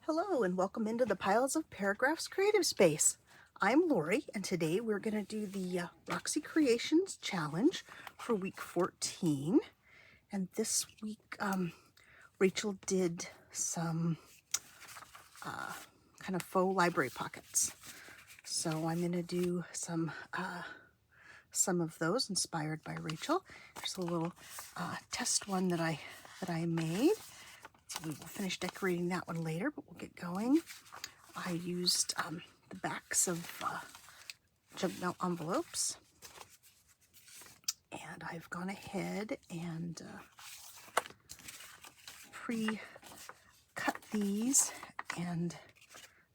Hello and welcome into the Piles of Paragraphs Creative Space. I'm Lori and today we're going to do the Roxy Creations Challenge for week 14. And this week Rachel did some kind of faux library pockets. So I'm going to do some of those inspired by Rachel. There's a little test one that I made. So we will finish decorating that one later, but we'll get going. I used the backs of junk mail envelopes, and I've gone ahead and pre-cut these and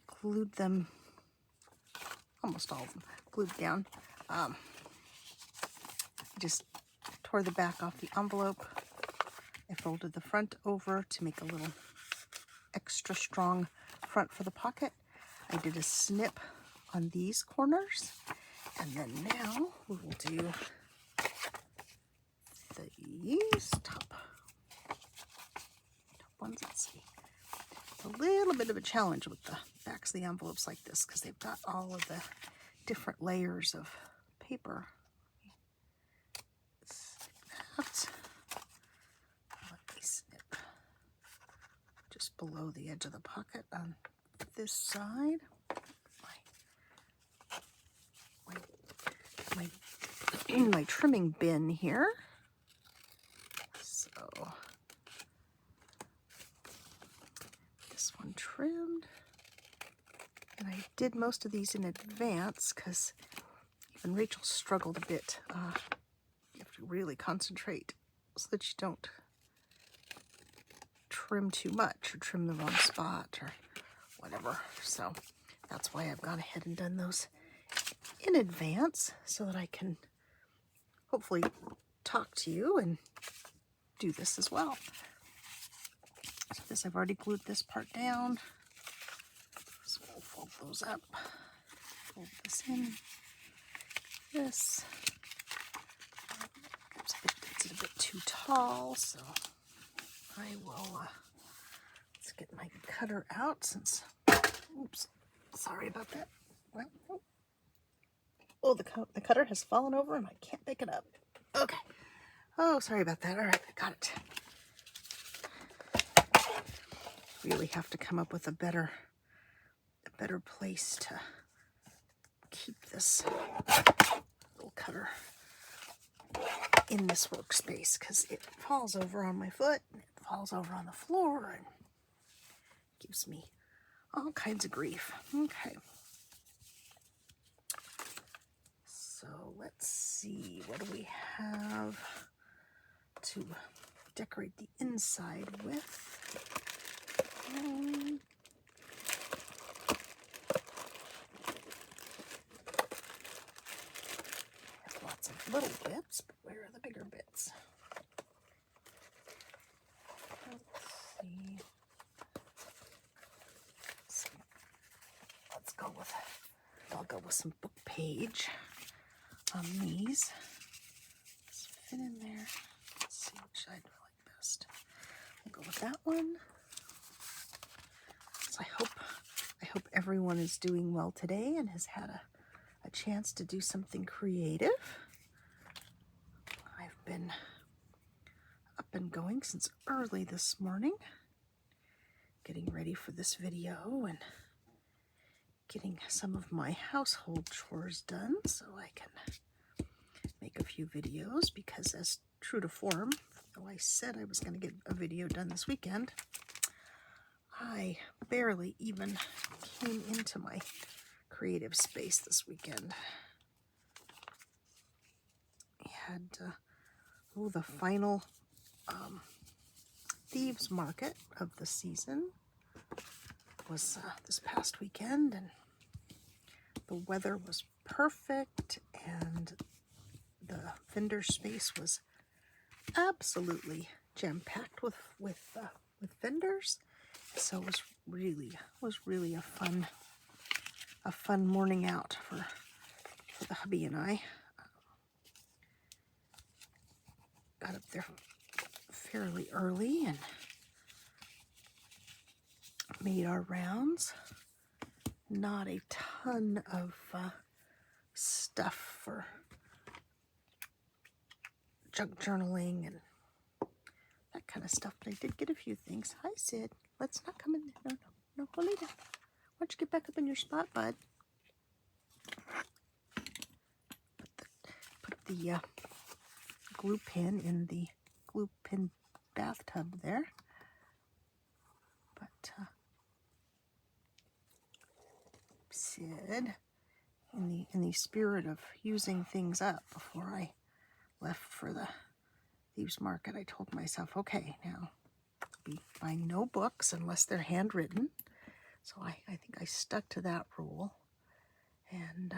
glued them, almost all of them, glued down. Just tore the back off the envelope. I folded the front over to make a little extra strong front for the pocket. I did a snip on these corners, and then now we will do these top ones. Let's see. It's a little bit of a challenge with the backs of the envelopes like this because they've got all of the different layers of paper. That. Let me snip just below the edge of the pocket on this side. My trimming bin here. So this one trimmed, and I did most of these in advance because even Rachel struggled a bit. You have to really concentrate so that you don't trim too much or trim the wrong spot or whatever. So that's why I've gone ahead and done those in advance so that I can hopefully talk to you and do this as well. So this, I've already glued this part down. So we'll fold those up, fold this in, this. It's a bit too tall, so I will, let's get my cutter out since, oops, sorry about that. Oh, the cutter has fallen over and I can't pick it up. Okay. Oh, sorry about that. All right, I got it. Really have to come up with a better place to keep this little cutter in this workspace because it falls over on my foot and it falls over on the floor and gives me all kinds of grief. Okay. So let's see, what do we have to decorate the inside with? I have lots of little bits, but where are the bigger bits? Let's see. So let's go with, I'll go with some book page on these. Just fit in there. Let's see which side do I like best. I'll go with that one. So I hope everyone is doing well today and has had a chance to do something creative. I've been up and going since early this morning, getting ready for this video and getting some of my household chores done so I can make a few videos, because as true to form, though I said I was going to get a video done this weekend, I barely even came into my creative space this weekend. I had the final thieves market of the season was this past weekend, and the weather was perfect and the vendor space was absolutely jam-packed with vendors. So it was really a fun morning out for the hubby and I. Got up there fairly early and made our rounds. Not a ton of stuff for junk journaling and that kind of stuff, but I did get a few things. Hi, Sid. Let's not come in there. No, go lay down. Why don't you get back up in your spot, bud? Put the glue pin in the glue pin bathtub there. But Sid, in the spirit of using things up before I left for the thieves market, I told myself, okay, now I'll be buying no books unless they're handwritten. So I think I stuck to that rule. And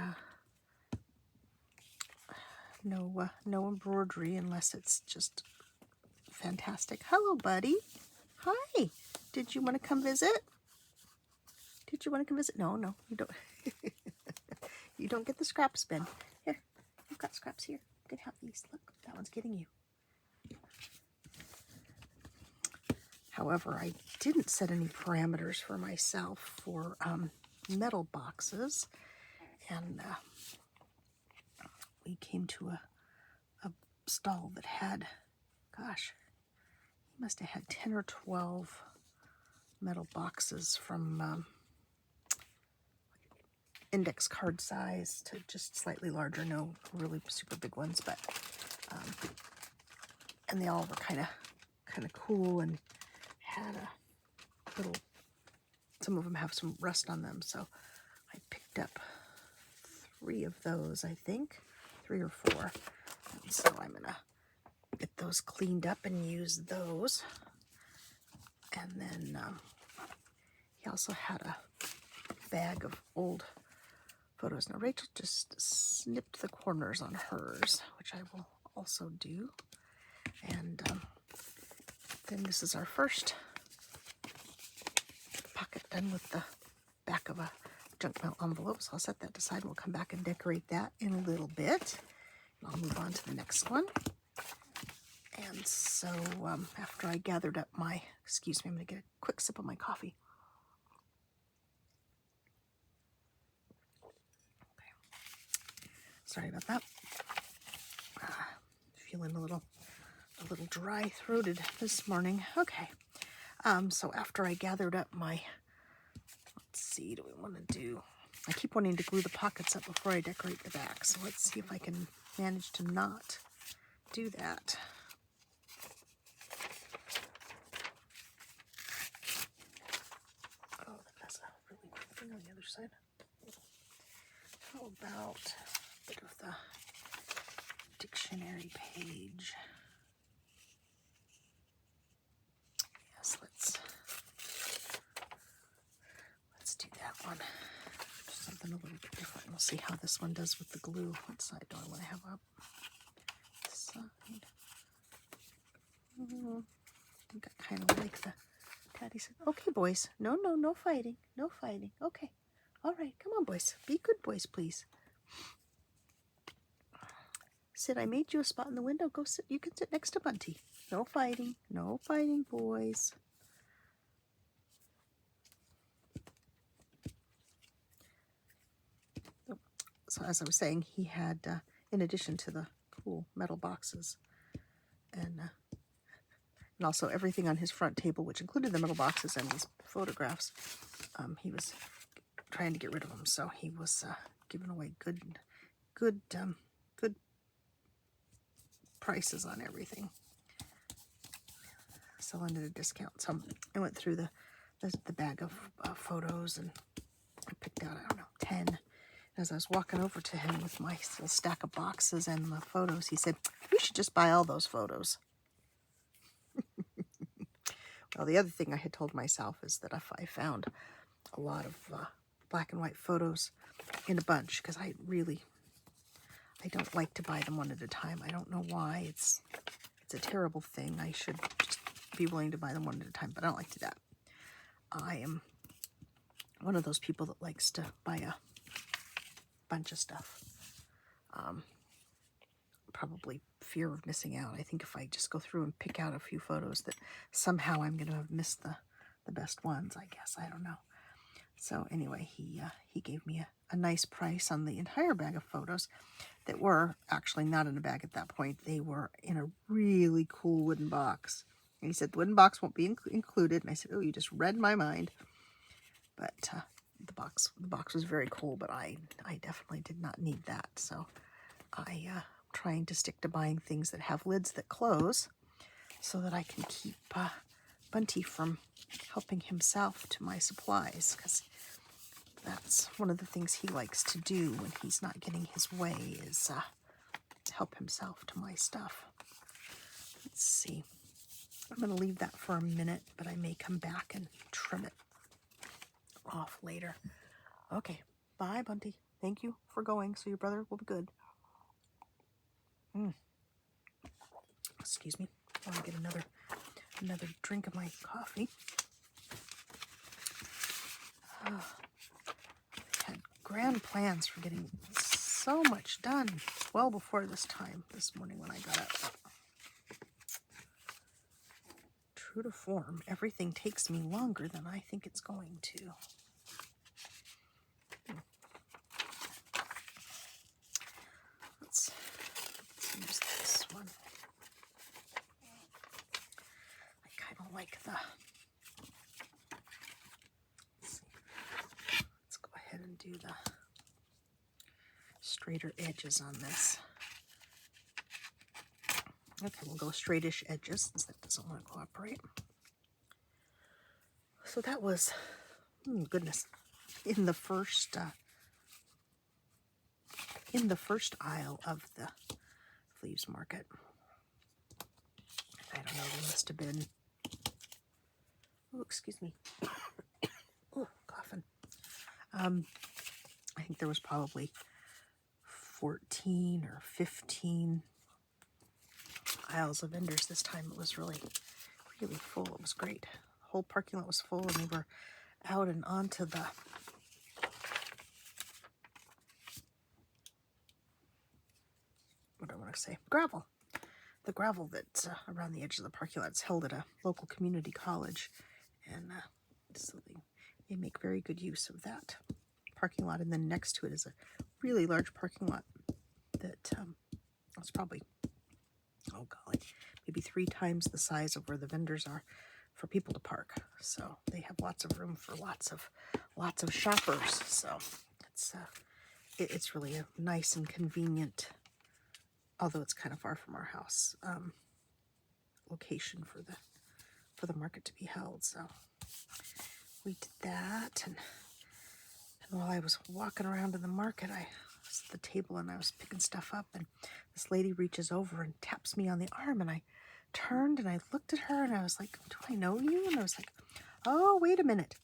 no embroidery unless it's just fantastic. Hello, buddy. Hi. Did you want to come visit? Did you want to come visit? No, you don't. You don't get the scraps bin. Here, you've got scraps here. You can have these. Look, that one's getting you. However, I didn't set any parameters for myself for metal boxes, and we came to a stall that had, gosh, he must have had 10 or 12 metal boxes from index card size to just slightly larger, no really super big ones, but and they all were kind of cool and had a little, some of them have some rust on them, so I picked up 3 of those, I think, 3 or 4, and so I'm gonna get those cleaned up and use those. And then he also had a bag of old photos. Now Rachel just snipped the corners on hers, which I will also do. And then this is our first pocket done with the back of a junk mail envelope. So I'll set that aside. We'll come back and decorate that in a little bit. And I'll move on to the next one. And so after I gathered up my, excuse me, I'm going to get a quick sip of my coffee. Sorry about that. Feeling a little dry-throated this morning. Okay. So after I gathered up my, let's see, do we want to do, I keep wanting to glue the pockets up before I decorate the back. So let's see if I can manage to not do that. Oh, that's a really quick thing on the other side. How about a bit of the dictionary page? Yes, let's do that one. Something a little bit different. We'll see how this one does with the glue. What side do I want to have up? This side. I think I kind of like the Daddy said, okay, boys. No fighting. No fighting. Okay. All right. Come on, boys. Be good boys, please. Sid, I made you a spot in the window. Go sit. You can sit next to Bunty. No fighting. No fighting, boys. So as I was saying, he had, in addition to the cool metal boxes and also everything on his front table, which included the metal boxes and these photographs, he was trying to get rid of them. So he was giving away good prices on everything, selling at a discount. So I went through the bag of photos and I picked out, I don't know, 10. As I was walking over to him with my little stack of boxes and the photos, he said, "You should just buy all those photos." Well, the other thing I had told myself is that if I found a lot of black and white photos in a bunch, because I don't like to buy them one at a time. I don't know why. It's a terrible thing. I should just be willing to buy them one at a time, but I don't like to do that. I am one of those people that likes to buy a bunch of stuff. Probably fear of missing out. I think if I just go through and pick out a few photos that somehow I'm going to have missed the the best ones, I guess. I don't know. So anyway, he gave me a nice price on the entire bag of photos that were actually not in a bag at that point. They were in a really cool wooden box. And he said the wooden box won't be included. And I said, oh, you just read my mind. But the box was very cool, but I definitely did not need that. So I'm trying to stick to buying things that have lids that close so that I can keep Bunty from helping himself to my supplies, because that's one of the things he likes to do when he's not getting his way, is help himself to my stuff. Let's see. I'm going to leave that for a minute, but I may come back and trim it off later. Okay, bye, Bunty. Thank you for going, so your brother will be good. Excuse me. I want to get another drink of my coffee. I had grand plans for getting so much done well before this time this morning when I got up. True to form, everything takes me longer than I think it's going to. Let's use this one. I kind of like the... Let's go ahead and do the straighter edges on this. Okay, we'll go straightish edges since that doesn't want to cooperate. So that was, goodness, in the first aisle of the Fleas Market. I don't know, there must have been, oh, excuse me, oh, coughing. I think there was probably 14 or 15 aisles of vendors this time. It was really full. It was great. The whole parking lot was full, and they were out and onto the what do I want to say? Gravel. The gravel that's around the edge of the parking lot is held at a local community college, and so they make very good use of that parking lot. And then next to it is a really large parking lot that was probably, oh golly, maybe 3 times the size of where the vendors are for people to park. So they have lots of room for lots of shoppers. So it's really a nice and convenient, although it's kind of far from our house, location for the market to be held. So we did that, and while I was walking around in the market, I was at the table and I was picking stuff up, and this lady reaches over and taps me on the arm, and I turned and I looked at her and I was like, do I know you? And I was like, oh, wait a minute.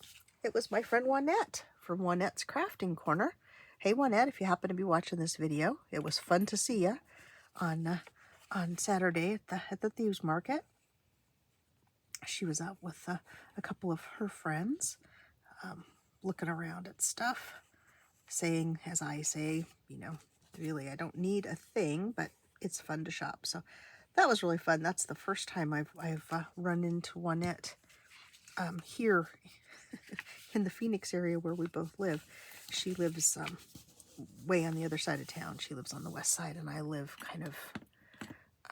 It was my friend Juanette from Juanette's Crafting Corner. Hey, Juanette, if you happen to be watching this video, it was fun to see you on Saturday at the Thieves Market. She was out with a couple of her friends, looking around at stuff, saying, as I say, you know, really, I don't need a thing, but it's fun to shop. So that was really fun. That's the first time I've run into Juanette here in the Phoenix area where we both live. She lives way on the other side of town. She lives on the west side, and I live kind of,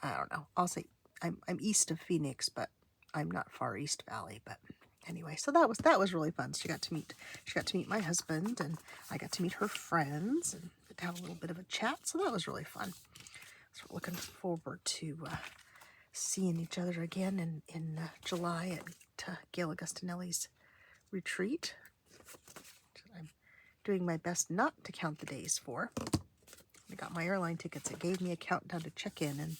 I don't know, I'll say I'm east of Phoenix, but I'm not far East Valley. But anyway, so that was really fun. She got to meet my husband, and I got to meet her friends and to have a little bit of a chat. So that was really fun. So we're looking forward to seeing each other again in July at Gail Augustinelli's retreat. I'm doing my best not to count the days for. I got my airline tickets. It gave me a countdown to check in, and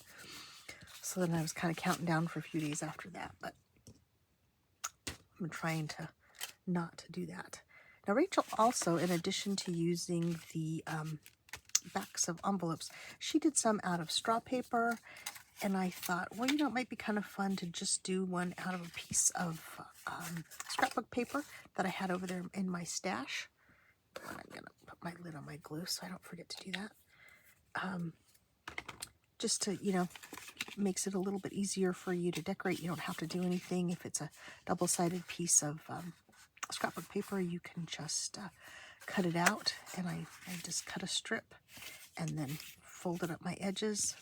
so then I was kind of counting down for a few days after that, but I'm trying to not do that. Now, Rachel also, in addition to using the backs of envelopes, she did some out of straw paper, and I thought, well, you know, it might be kind of fun to just do one out of a piece of scrapbook paper that I had over there in my stash. And I'm going to put my lid on my glue so I don't forget to do that. just to, you know, makes it a little bit easier for you to decorate. You don't have to do anything. If it's a double-sided piece of scrapbook paper, you can just cut it out, and I just cut a strip and then folded up my edges,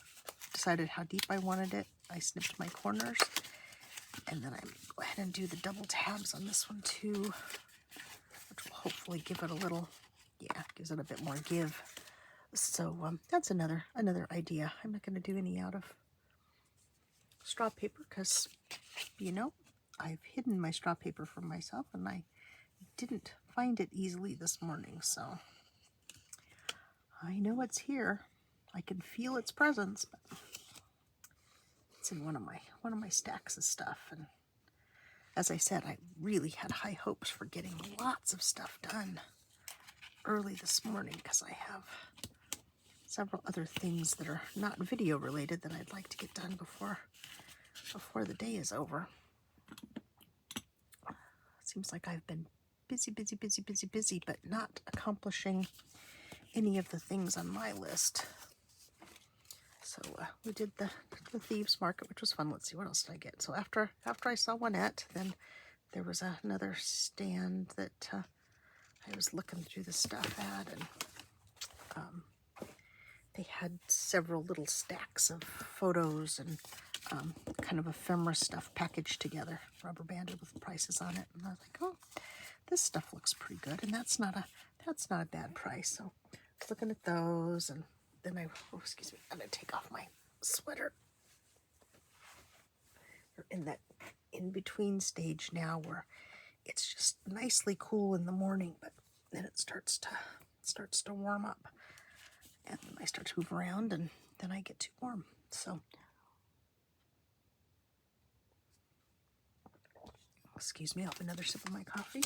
decided how deep I wanted it. I snipped my corners, and then I go ahead and do the double tabs on this one too, which will hopefully give it a little, yeah, gives it a bit more give. So that's another idea. I'm not going to do any out of straw paper because, you know, I've hidden my straw paper from myself and I didn't find it easily this morning. So I know it's here. I can feel its presence, but it's in one of my stacks of stuff. And as I said, I really had high hopes for getting lots of stuff done early this morning because I have several other things that are not video related that I'd like to get done before the day is over. It seems like I've been busy, but not accomplishing any of the things on my list. So we did the thieves market, which was fun. Let's see, what else did I get? So after I saw Juanette, then there was another stand that I was looking through the stuff at, and they had several little stacks of photos and kind of ephemera stuff packaged together, rubber banded with prices on it. And I was like, oh, this stuff looks pretty good, and that's not a bad price. So I was looking at those, and then I'm gonna take off my sweater. We're in that in-between stage now where it's just nicely cool in the morning, but then it starts to warm up. And then I start to move around, and then I get too warm. So, excuse me, I'll have another sip of my coffee.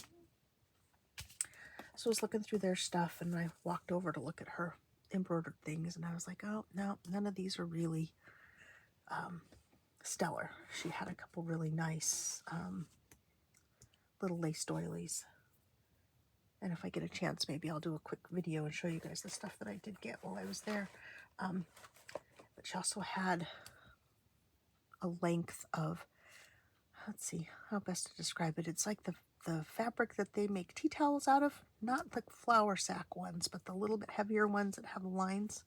So I was looking through their stuff, and I walked over to look at her embroidered things, and I was like, oh, no, none of these are really stellar. She had a couple really nice little lace doilies. And if I get a chance, maybe I'll do a quick video and show you guys the stuff that I did get while I was there. But she also had a length of, let's see how best to describe it. It's like the fabric that they make tea towels out of, not the flour sack ones, but the little bit heavier ones that have lines,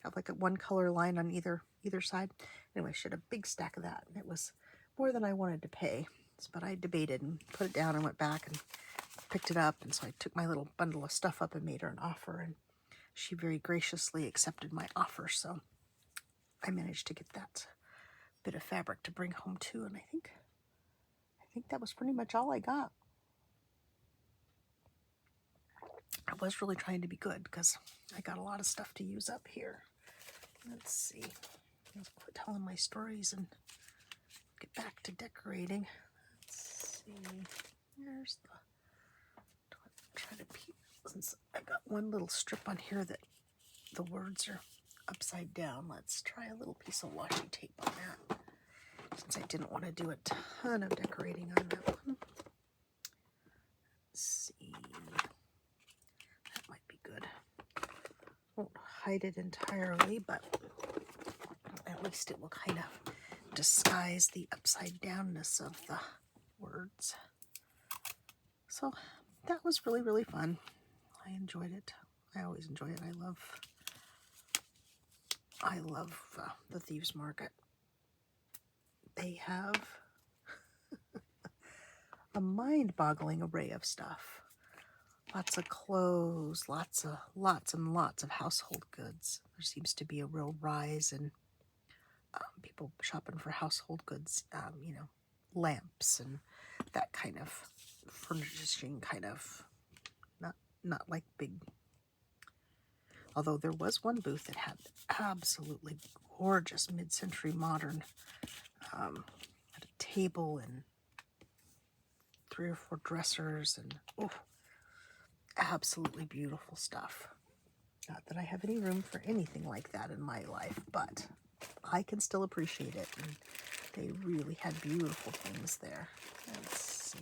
have like a one color line on either side. Anyway, she had a big stack of that, and it was more than I wanted to pay. But I debated and put it down and went back and picked it up, and so I took my little bundle of stuff up and made her an offer, and she very graciously accepted my offer. So I managed to get that bit of fabric to bring home too, and I think that was pretty much all I got. I was really trying to be good because I got a lot of stuff to use up here. Let's see. I'll quit telling my stories and get back to decorating. Let's see. There's the, try to peep, since I got one little strip on here that the words are upside down. Let's try a little piece of washi tape on that, since I didn't want to do a ton of decorating on that one. Let's see. That might be good. Won't hide it entirely, but at least it will kind of disguise the upside downness of the words. So that was really, really fun. I enjoyed it. I always enjoy it. I love the Thieves Market. They have a mind-boggling array of stuff. Lots of clothes, lots and lots of household goods. There seems to be a real rise in people shopping for household goods, you know, lamps and that kind of furnishing, kind of not like big. Although there was one booth that had absolutely gorgeous mid-century modern, had a table and 3 or 4 dressers, and oh, absolutely beautiful stuff. Not that I have any room for anything like that in my life, but I can still appreciate it, and they really had beautiful things there. Let's see.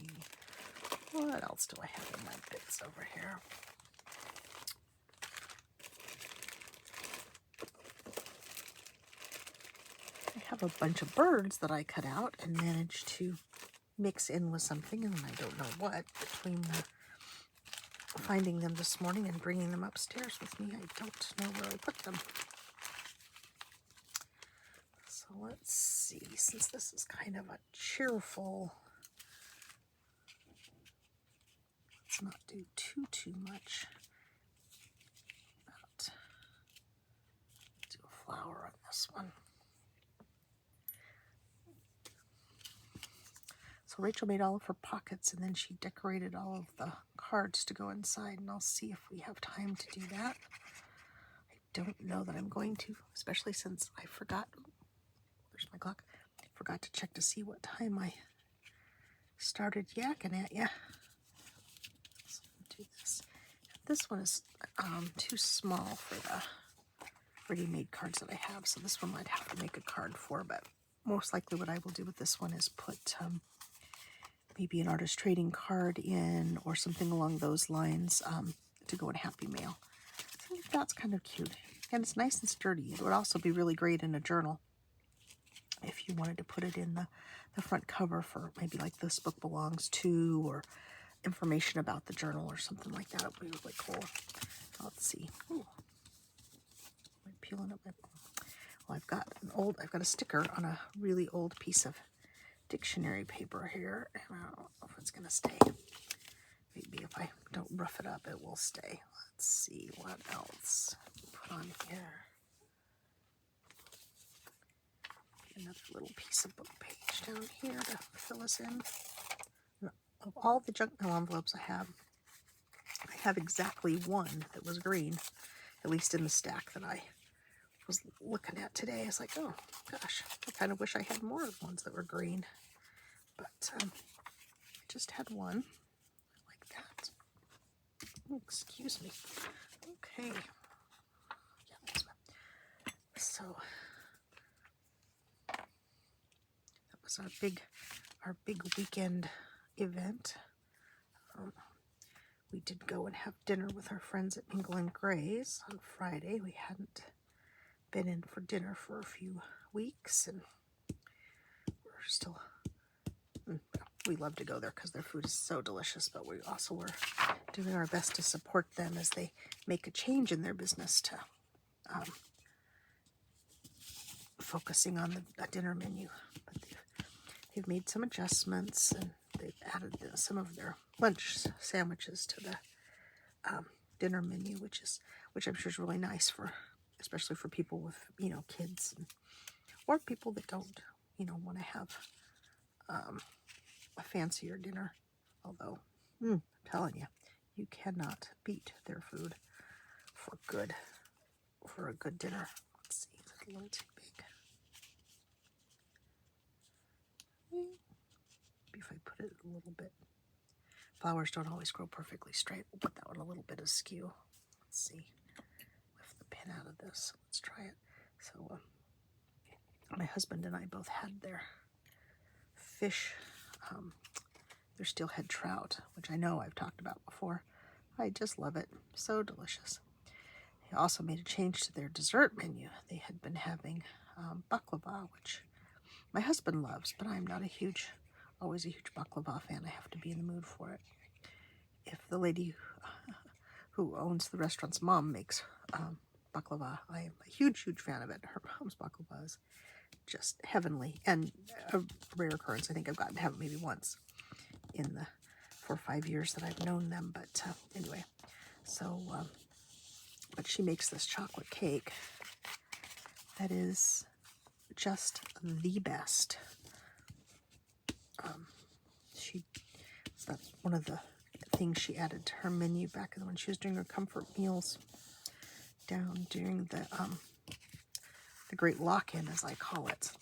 What else do I have in my bits over here? have a bunch of birds that I cut out and managed to mix in with something, and I don't know what, between finding them this morning and bringing them upstairs with me. I don't know where I put them. So let's see, since this is kind of a cheerful, let's not do too much. Do a flower on this one. So Rachel made all of her pockets, and then she decorated all of the cards to go inside, and I'll see if we have time to do that. I don't know that I'm going to, especially since I forgot, there's my clock, I forgot to check to see what time I started yakking at ya. So do this. This one is too small for the ready-made cards that I have, so this one I'd have to make a card for, but most likely what I will do with this one is put maybe an artist trading card in, or something along those lines, to go in Happy Mail. I think that's kind of cute. And it's nice and sturdy. It would also be really great in a journal if you wanted to put it in the front cover for maybe like This Book Belongs To, or information about the journal or something like that. It would be really cool. Let's see. Ooh. Am I peeling up my... Well, I've got a sticker on a really old piece of dictionary paper here, and I don't know if it's gonna stay. Maybe if I don't rough it up, it will stay. Let's see what else put on here. Another little piece of book page down here to fill us in. Of all the junk mail envelopes I have exactly one that was green, at least in the stack that I was looking at today. I was like, oh gosh, I kind of wish I had more of ones that were green, but I just had one like that. Oh, excuse me. Okay. Yeah, that's right. So that was our big weekend event. We did go and have dinner with our friends at England Gray's on Friday. We hadn't been in for dinner for a few weeks, and we're still, we love to go there because their food is so delicious, but we also were doing our best to support them as they make a change in their business to focusing on a dinner menu. But they've made some adjustments, and they've added some of their lunch sandwiches to the dinner menu, which I'm sure is really nice for, especially for people with, kids, or people that don't, want to have a fancier dinner. Although, I'm telling you, you cannot beat their food for a good dinner. Let's see, is it a little too big? Maybe if I put it a little bit. Flowers don't always grow perfectly straight. We'll put that one a little bit askew. Let's see. Lift the pin out of this. Let's try it. So, my husband and I both had their fish, their steelhead trout, which I know I've talked about before. I just love it. So delicious. They also made a change to their dessert menu. They had been having baklava, which my husband loves, but I'm not always a huge baklava fan. I have to be in the mood for it. If the lady who owns the restaurant's mom makes baklava, I am a huge fan of it. Her mom's baklava is just heavenly, and a rare occurrence. I think I've gotten to have it maybe once in the 4 or 5 years that I've known them, but anyway, so but she makes this chocolate cake that is just the best. That's one of the things she added to her menu back when she was doing her comfort meals down during the great lock-in, as I call it,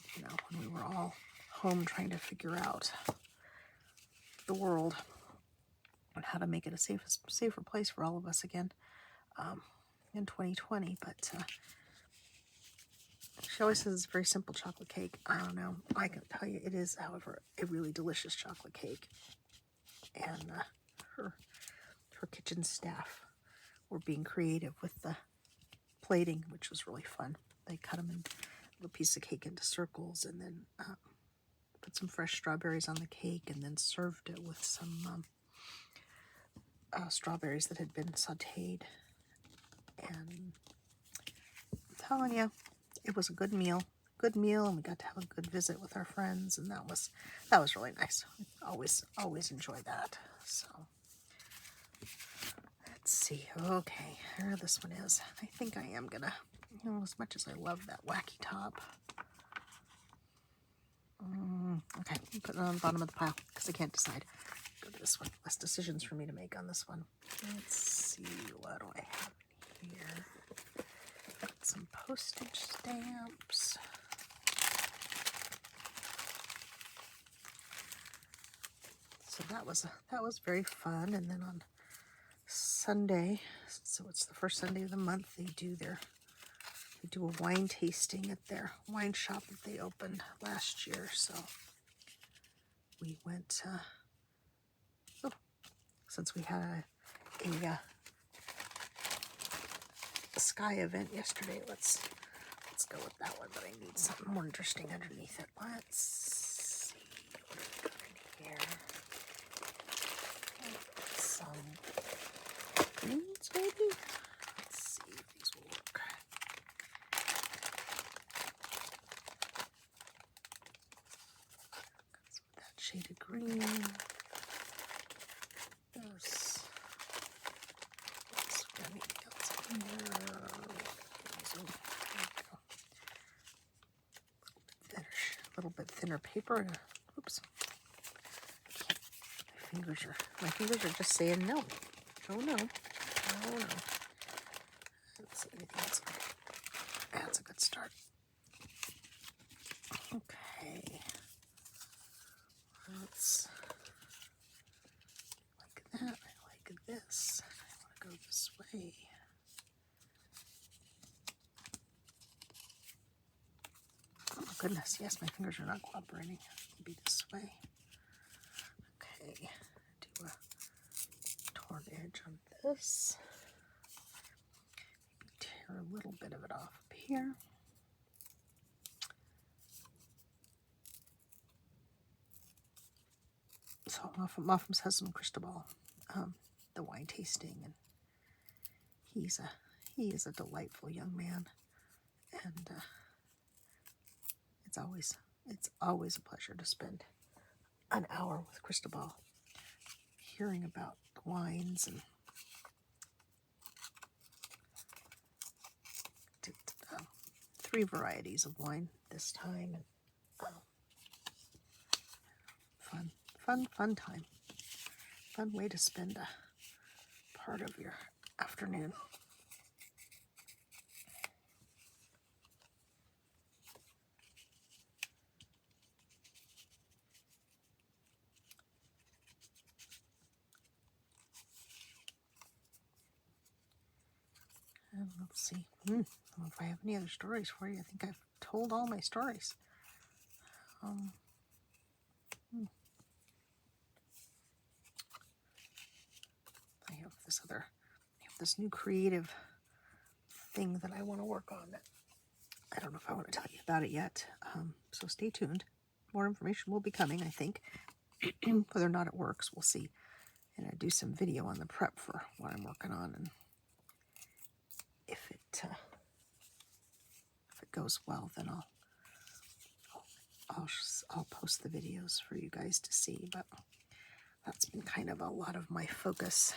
when we were all home trying to figure out the world and how to make it a safer place for all of us again in 2020. But she always says it's a very simple chocolate cake. I don't know. I can tell you it is, however, a really delicious chocolate cake. And her kitchen staff were being creative with the plating, which was really fun. They cut them in a piece of cake into circles, and then put some fresh strawberries on the cake, and then served it with some strawberries that had been sauteed. And I'm telling you, it was a good meal. Good meal, and we got to have a good visit with our friends, and that was really nice. Always enjoy that. So let's see. Okay, here this one is. I think I am gonna, as much as I love that wacky top. Okay, I'm putting it on the bottom of the pile because I can't decide. Go to this one. Less decisions for me to make on this one. Let's see, what do I have in here? Got some postage stamps. So that was very fun. And then on Sunday, so it's the first Sunday of the month, they do a wine tasting at their wine shop that they opened last year. So we went, since we had a sky event yesterday, let's go with that one, but I need something more interesting underneath it. Let's see what I've got in here. Some greens, maybe? Let's see if these will work. So that shaded green. There's anything else in here. A little bit thinner paper. And oops. My fingers are just saying no. Oh no. Oh no. Let's see anything else. That's a good start. Okay. Let's like that. I like this. I want to go this way. Oh goodness, yes, my fingers are not cooperating. Maybe this way. Okay. Do a torn edge on this. Maybe tear a little bit of it off up here. So Muffins has some Cristobal, the wine tasting, and he is a delightful young man, and it's always a pleasure to spend an hour with Cristobal, hearing about the wines, and did 3 varieties of wine this time, and fun time. Fun way to spend a part of your afternoon. And let's see. I don't know if I have any other stories for you. I think I've told all my stories. I have this new creative thing that I want to work on. I don't know if I want to tell you about it yet. So stay tuned. More information will be coming, I think. Whether or not it works, we'll see. And I do some video on the prep for what I'm working on, and if it goes well, then I'll post the videos for you guys to see. But that's been kind of a lot of my focus.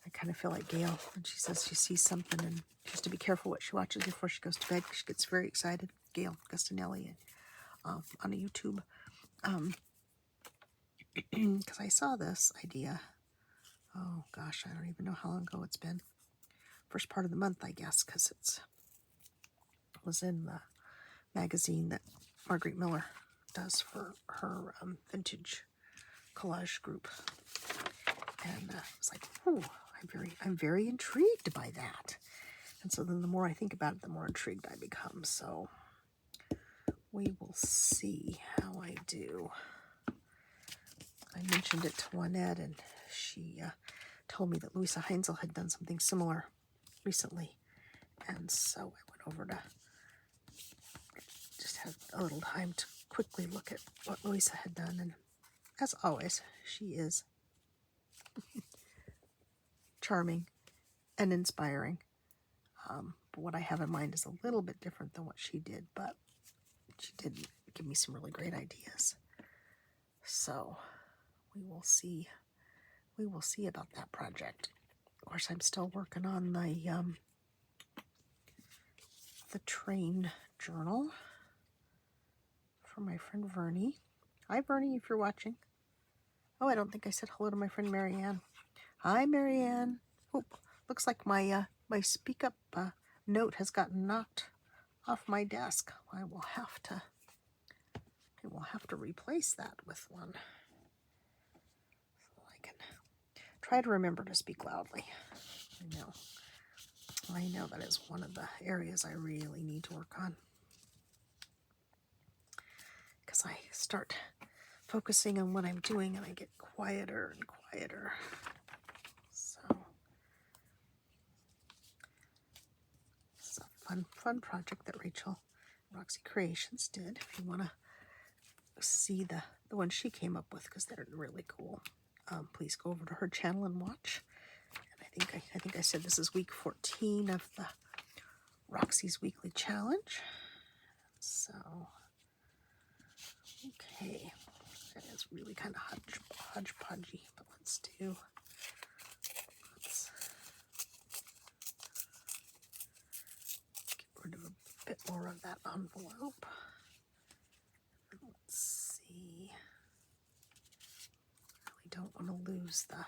I kind of feel like Gail when she says she sees something, and she has to be careful what she watches before she goes to bed, because she gets very excited. Gail Gustinelli on a YouTube, because I saw this idea. Oh gosh, I don't even know how long ago it's been. First part of the month, I guess, because it was in the magazine that Marguerite Miller does for her vintage collage group, and I was like, "Ooh, I'm very intrigued by that." And so then the more I think about it, the more intrigued I become. So we will see how I do. I mentioned it to Juanette, and she told me that Louisa Heinzel had done something similar recently, and so I went over to just had a little time to quickly look at what Louisa had done, and as always, she is charming and inspiring. But what I have in mind is a little bit different than what she did, but she did give me some really great ideas. So we will see. We will see about that project. Of course, I'm still working on the train journal for my friend Vernie. Hi, Vernie, if you're watching. Oh, I don't think I said hello to my friend Marianne. Hi, Marianne. Oh, looks like my my speak up note has gotten knocked off my desk. I will have to replace that with one, so I can try to remember to speak loudly. I know that is one of the areas I really need to work on, because I start focusing on what I'm doing and I get quieter and quieter. So it's a fun project that Roxy Creations did. If you want to see the one she came up with, because they're really cool, please go over to her channel and watch. And I think I said this is week 14 of the Roxy's weekly challenge. So okay, that is really kind of hodgepodgey, but let's get rid of a bit more of that envelope. Let's see. I really don't want to lose the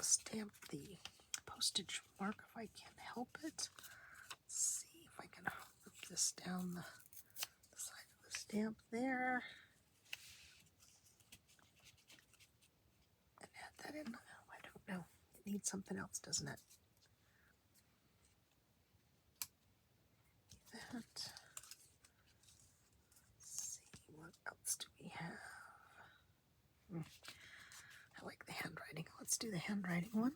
stamp, the postage mark if I can help it. Let's see if I can rip this down the side of the stamp there and add that in. Oh, I don't know. It needs something else, doesn't it? That. Let's see, what else do we have? I like the handwriting. Let's do the handwriting one.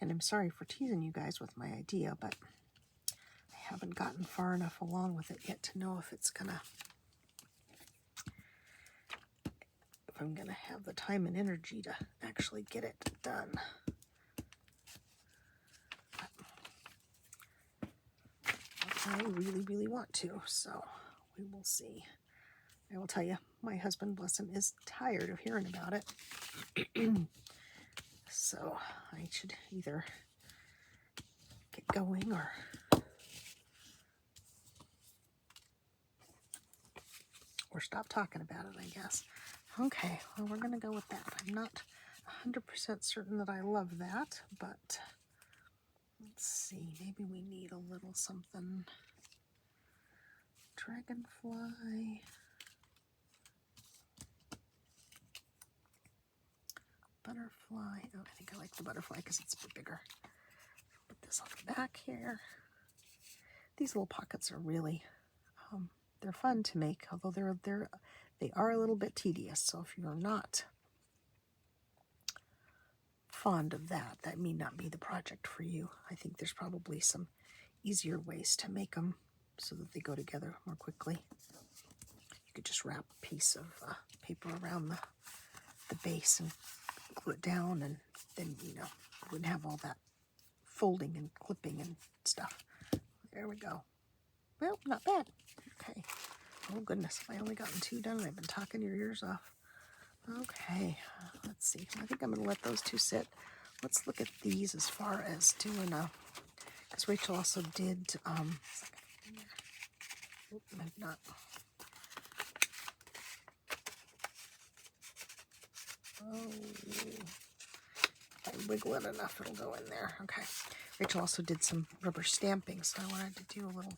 And I'm sorry for teasing you guys with my idea, but I haven't gotten far enough along with it yet to know if I'm gonna have the time and energy to actually get it done. But I really want to, so we will see. I will tell you, my husband, bless him, is tired of hearing about it. So I should either get going or stop talking about it, I guess. Okay, well, we're going to go with that. I'm not 100% certain that I love that, but let's see. Maybe we need a little something. Dragonfly. Butterfly. Oh, I think I like the butterfly because it's a bit bigger. Put this on the back here. These little pockets are really, they're fun to make, although they are a little bit tedious. So if you're not fond of that, that may not be the project for you. I think there's probably some easier ways to make them so that they go together more quickly. You could just wrap a piece of paper around the base and glue it down, and then, you wouldn't have all that folding and clipping and stuff. There we go. Well, not bad. Okay. Oh, goodness. I've only gotten 2 done, and I've been talking your ears off. Okay. Let's see. I think I'm going to let those 2 sit. Let's look at these as far as doing because Rachel also did, maybe not. Oh, if I wiggle it enough, it'll go in there. Okay. Rachel also did some rubber stamping, so I wanted to do a little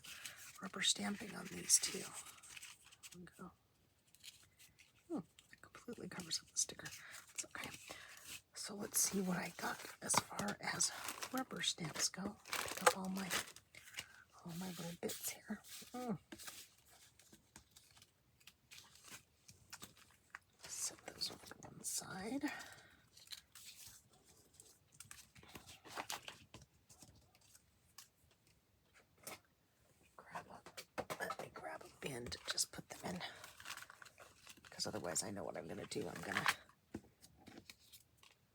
rubber stamping on these too. Go. Oh, that completely covers up the sticker. It's okay. So let's see what I got as far as rubber stamps go. Pick up all my little bits here. Set those over to one side. Let me grab a bin to just put them in, because otherwise I know what I'm going to do. I'm going to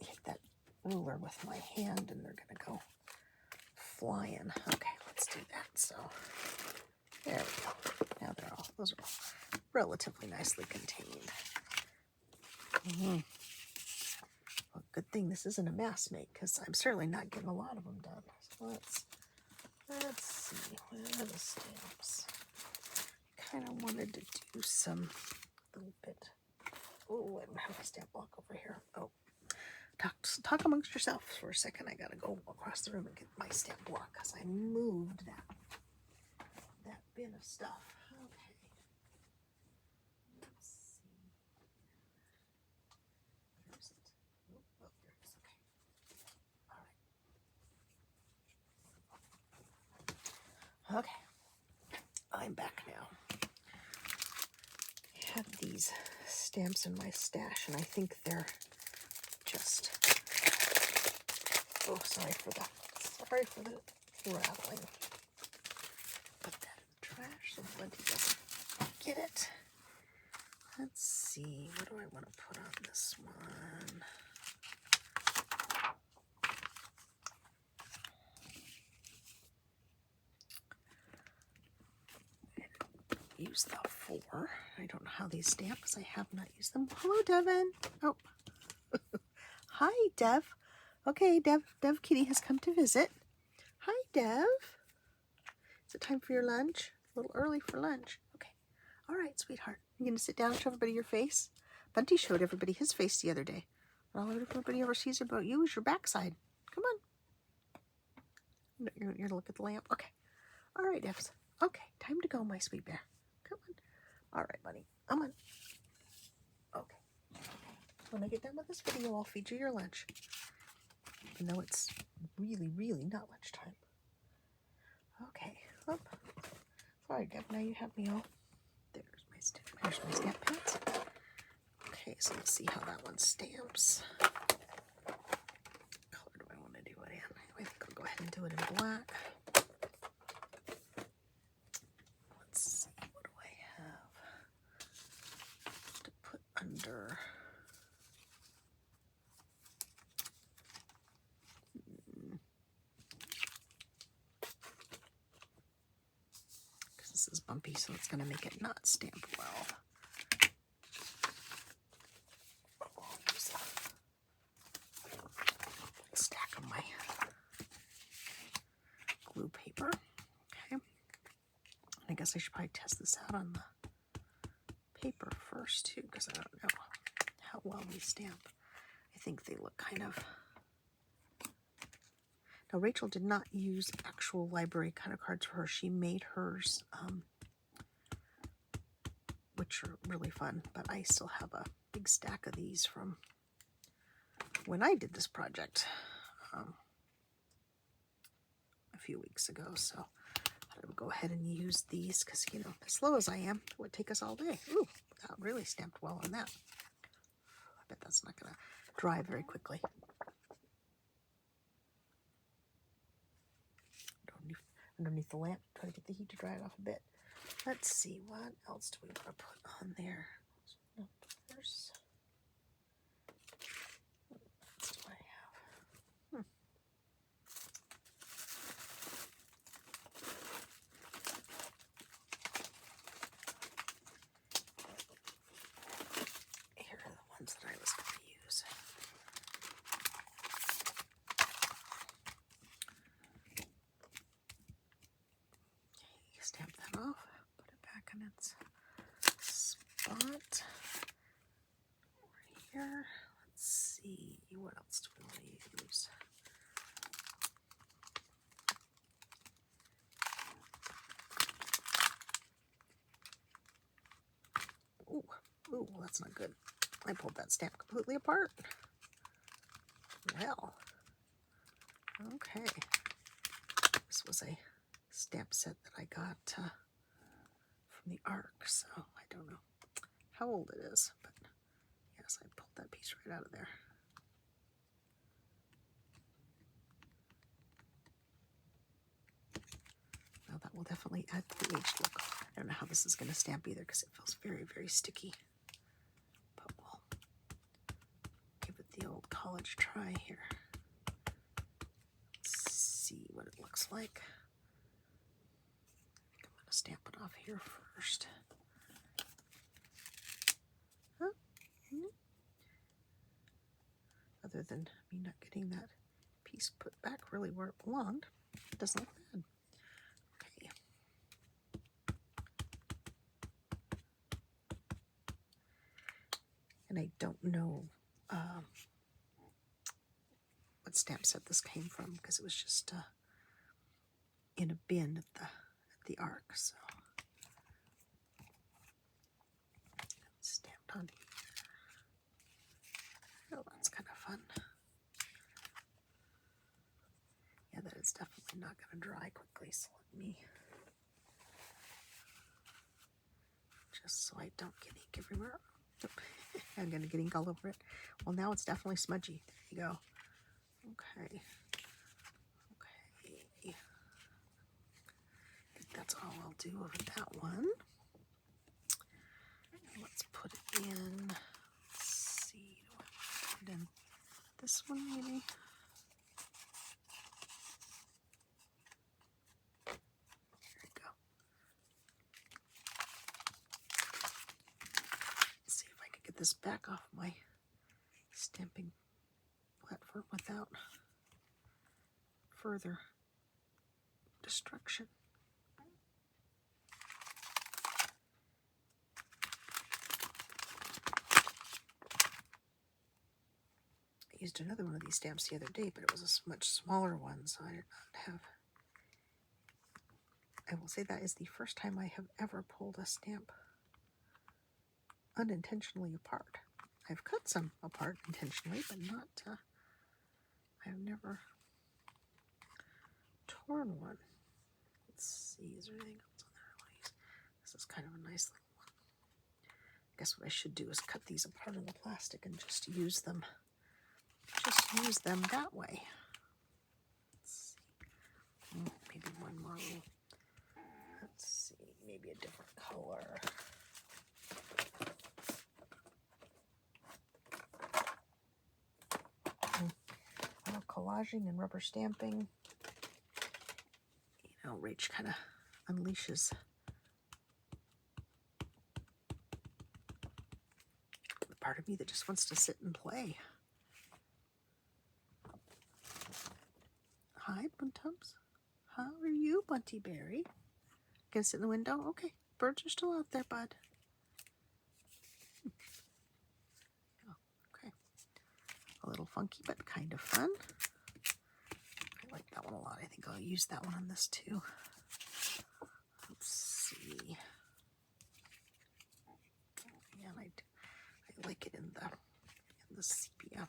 hit that ruler with my hand and they're going to go flying. Okay, let's do that. So there we go. Now those are all relatively nicely contained. Well, good thing this isn't a mass make, because I'm certainly not getting a lot of them done. So let's see, where are the stamps? Kind of wanted to do some little bit. Oh, I don't have a stamp block over here. Oh, talk amongst yourselves for a second. I gotta go across the room and get my stamp block because I moved that bin of stuff. Okay. Let's see. Where is it? Oh, there it is. Okay. All right. Okay. I'm back now. I have these stamps in my stash, and I think they're just, oh, sorry for that. Sorry for the rattling. Put that in the trash so Bunty doesn't get it. Let's see, what do I want to put on this one? Use the 4. I don't know how these stamp because I have not used them. Hello, Devin. Oh, hi, Dev. Okay, Dev Kitty has come to visit. Hi, Dev. Is it time for your lunch? A little early for lunch. Okay. All right, sweetheart. You gonna sit down and show everybody your face? Bunty showed everybody his face the other day. All everybody ever sees about you is your backside. Come on. You're gonna look at the lamp. Okay. All right, Devs. Okay, time to go, my sweet bear. Come on. All right, buddy. Come on. Okay. When I get done with this video, I'll feed you your lunch. Even though it's really, really not lunchtime. Okay. Up. Sorry, Deb. Now you have me all. There's my stamp pads. Okay, so let's see how that one stamps. What color do I want to do it in? I think I'll go ahead and do it in black. Let's see, what do I have to put under? Because this is bumpy, so it's going to make it not stamp well. Stack of my glue paper. Okay. I guess I should probably test this out on the paper first too, because I don't know how well they stamp. I think they look kind of. Now Rachel did not use actual library kind of cards for her. She made hers, which are really fun. But I still have a big stack of these from when I did this project a few weeks ago. So I would go ahead and use these because, you know, as slow as I am, it would take us all day. Ooh, that really stamped well on that. I bet that's not going to dry very quickly. Underneath the lamp, try to get the heat to dry it off a bit. Let's see, what else do we want to put on there? Numbers. What else do I have? Here are the ones that I was going to use. Stamp that off, put it back in its spot over here. Let's see, what else do we want to use? Ooh, that's not good. I pulled that stamp completely apart. Well, Okay. This was a stamp set that I got from the Ark, so I don't know how old it is, but yes, I pulled that piece right out of there. Now that will definitely add to the aged look. I don't know how this is going to stamp either because it feels very, very sticky. But we'll give it the old college try here. Let's see what it looks like. I'm going to stamp it off here first. Other than me not getting that piece put back really where it belonged, it doesn't look bad. Okay. And I don't know what stamp set this came from because it was just in a bin at the Ark. So it's stamped on here. Oh, that's kind of fun. Yeah, that is definitely not going to dry quickly, so let me, just so I don't get ink everywhere. I'm going to get ink all over it. Well, now it's definitely smudgy. There you go. Okay. Okay. I think that's all I'll do over that one. Let's put it in. Let's see. Do I put it in this one maybe? There we go. Let's see if I can get this back off my stamping platform without further destruction. I used another one of these stamps the other day, but it was a much smaller one, so I did not have. I will say that is the first time I have ever pulled a stamp unintentionally apart. I've cut some apart intentionally, but not, I've never torn one. Let's see, is there anything else on there? This is kind of a nice little one. I guess what I should do is cut these apart in the plastic and just use them. Just use them that way. Let's see. Maybe one more. Let's see, maybe a different color. Well, collaging and rubber stamping, you know, Rach kind of unleashes the part of me that just wants to sit and play. Hi, Buntums. How are you, Bunty Berry? Gonna sit in the window? Okay. Birds are still out there, bud. Oh, okay. A little funky, but kind of fun. I like that one a lot. I think I'll use that one on this too. Let's see. Yeah, I like it in the sepia.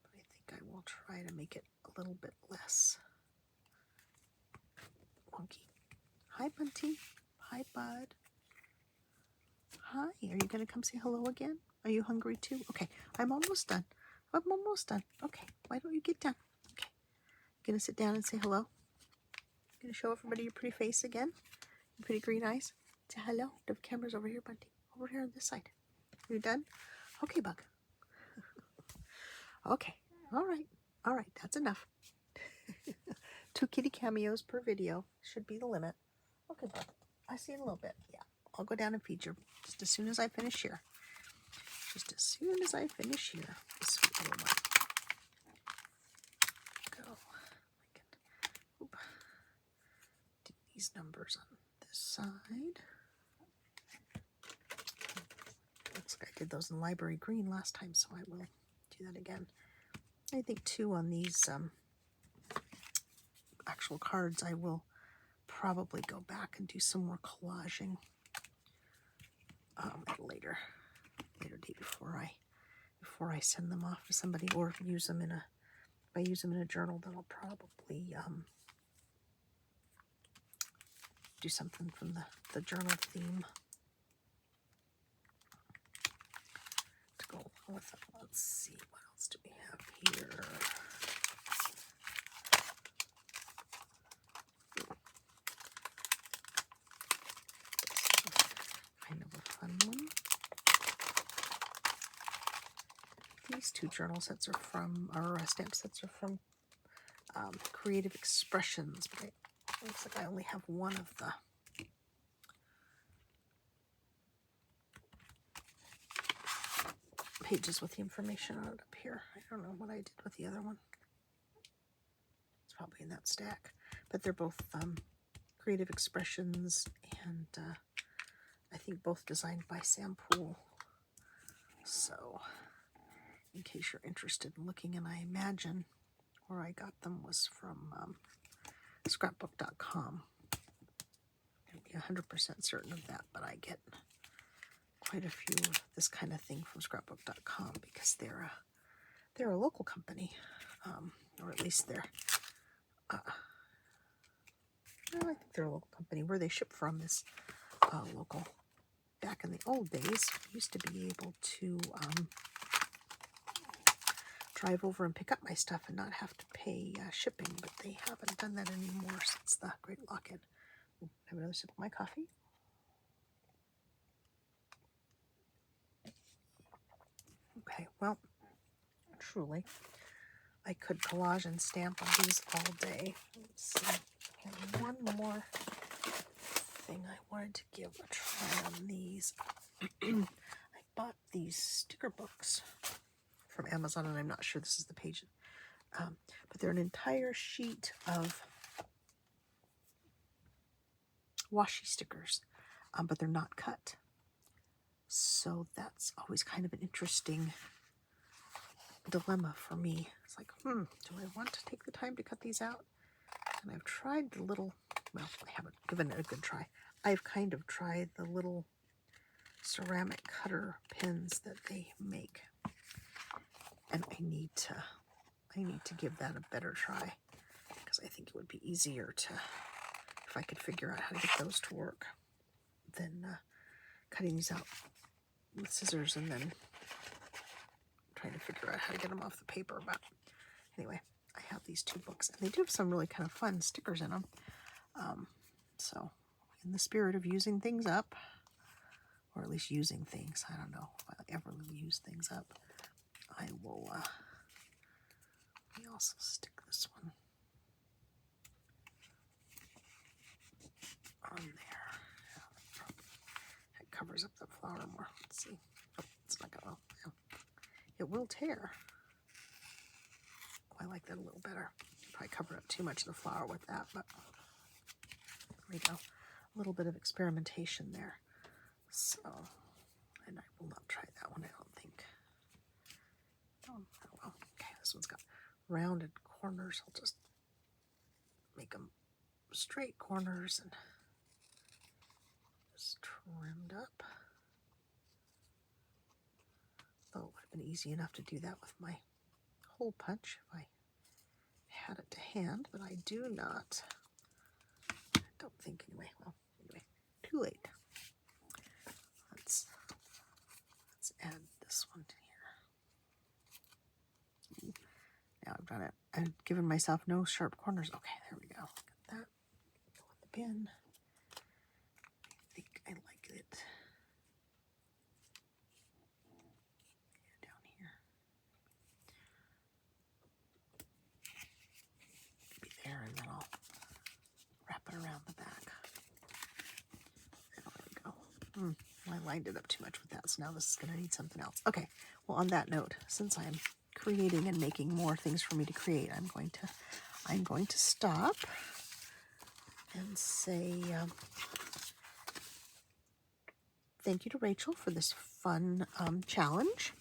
But I think I will try to make it a little bit less funky. Hi, Bunty. Hi, bud. Hi. Are you going to come say hello again? Are you hungry too? Okay. I'm almost done. I'm almost done. Okay. Why don't you get down? Okay. Going to sit down and say hello? Going to show everybody your pretty face again? Your pretty green eyes? Say hello. The camera's over here, Bunty. Over here on this side. You done? Okay, Bug. Okay. All right. All right. That's enough. 2 kitty cameos per video should be the limit. Okay, Bug. I see you in a little bit. Yeah. I'll go down and feed you just as soon as I finish here. Just as soon as I finish here. This sweet little one. Go. Oop. Do these numbers on this side. Looks like I did those in library green last time, so I will do that again. I think 2 on these actual cards. I will probably go back and do some more collaging at a later date before I send them off to somebody or use them in a If I use them in a journal, then I'll probably do something from the journal theme to go along with it. Let's see, what else do we have here? Kind of a fun one. These two journal sets are from, or stamp sets are from Creative Expressions, but it looks like I only have one of the pages with the information on it up here. I don't know what I did with the other one. It's probably in that stack, but they're both Creative Expressions, and I think both designed by Sam Poole. So in case you're interested in looking, and I imagine where I got them was from scrapbook.com. I'd be 100% certain of that, but I get quite a few of this kind of thing from scrapbook.com because they're a local company, or at least they're well, I think they're a local company. Where they ship from is local. Back in the old days, I used to be able to drive over and pick up my stuff and not have to pay shipping, but they haven't done that anymore since the Great Lock-in. Have another sip of my coffee. Okay, well, truly, I could collage and stamp on these all day. Let's see. And one more thing I wanted to give a try on these. I bought these sticker books from Amazon, and I'm not sure this is the page, but they're an entire sheet of washi stickers, but they're not cut. So that's always kind of an interesting dilemma for me. It's like, do I want to take the time to cut these out? And I've tried the little, well, I haven't given it a good try. I've kind of tried the little ceramic cutter pins that they make, and I need to give that a better try, because I think it would be easier to, if I could figure out how to get those to work, than cutting these out with scissors and then trying to figure out how to get them off the paper. But anyway, I have these two books, and they do have some really kind of fun stickers in them. So in the spirit of using things up, or at least using things, I don't know if I ever use things up, I will, let me also stick this one on there. It covers up the flower more. Let's see. Oh, it's not gonna, yeah. It will tear. I like that a little better. Probably covered up too much of the flower with that, but there we go. A little bit of experimentation there. So, and I will not try that one, I don't think. Oh well, okay, this one's got rounded corners. I'll just make them straight corners and just trimmed up. Though it would have been easy enough to do that with my hole punch if I had it to hand, but I do not. I don't think anyway. Well, anyway, too late. Let's add this one to here. Now I've done it. I've given myself no sharp corners. Okay, there we go. Look at that. Go in the bin. I think I like it. Down here. Maybe there, and then I'll wrap it around the back. There we go. I lined it up too much with that, so now this is going to need something else. Okay, well, on that note, since I'm creating and making more things for me to create, I'm going to stop and say thank you to Rachel for this fun challenge.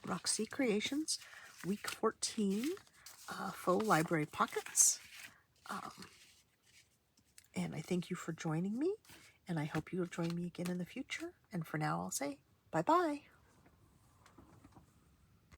Roxy Creations, week 14, faux library pockets. And I thank you for joining me, and I hope you'll join me again in the future. And for now, I'll say bye-bye.